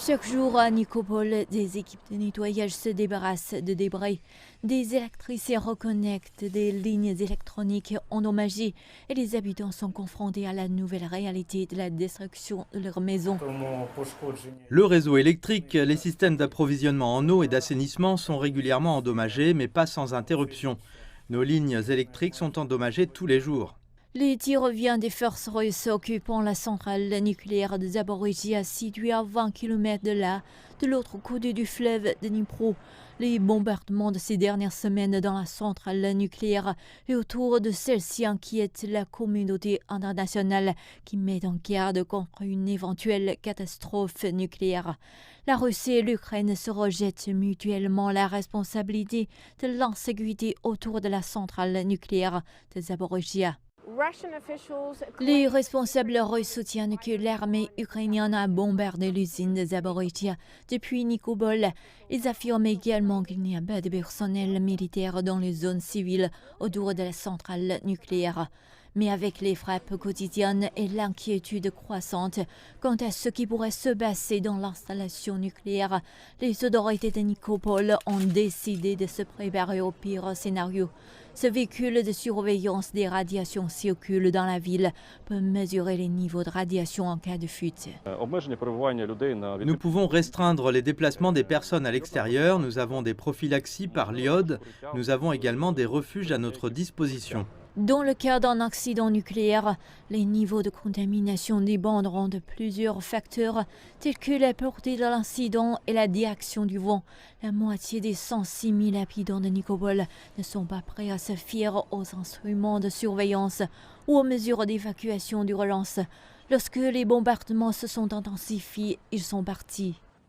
Chaque jour à Nicopol, des équipes de nettoyage se débarrassent de débris. Des électriciens reconnectent des lignes électroniques endommagées et les habitants sont confrontés à la nouvelle réalité de la destruction de leur maison. Le réseau électrique, les systèmes d'approvisionnement en eau et d'assainissement sont régulièrement endommagés, mais pas sans interruption. Nos lignes électriques sont endommagées tous les jours. Les tirs viennent des forces russes occupant la centrale nucléaire de Zaporizhia située à 20 km de là, de l'autre côté du fleuve Dnipro. Les bombardements de ces dernières semaines dans la centrale nucléaire et autour de celle-ci inquiètent la communauté internationale qui met en garde contre une éventuelle catastrophe nucléaire. La Russie et l'Ukraine se rejettent mutuellement la responsabilité de l'insécurité autour de la centrale nucléaire de Zaporizhia. Les responsables russes soutiennent que l'armée ukrainienne a bombardé l'usine de Zaporizhia depuis Nikopol. Ils affirment également qu'il n'y a pas de personnel militaire dans les zones civiles autour de la centrale nucléaire. Mais avec les frappes quotidiennes et l'inquiétude croissante quant à ce qui pourrait se passer dans l'installation nucléaire, les autorités de Nikopol ont décidé de se préparer au pire scénario. Ce véhicule de surveillance des radiations circule dans la ville pour mesurer les niveaux de radiation en cas de fuite. Nous pouvons restreindre les déplacements des personnes à l'extérieur, nous avons des prophylaxies par l'iode, nous avons également des refuges à notre disposition. Dans le cas d'un accident nucléaire, les niveaux de contamination dépendront de plusieurs facteurs tels que la portée de l'incident et la direction du vent. La moitié des 106 000 habitants de Nikopol ne sont pas prêts à se fier aux instruments de surveillance ou aux mesures d'évacuation d'urgence. Lorsque les bombardements se sont intensifiés, ils sont partis.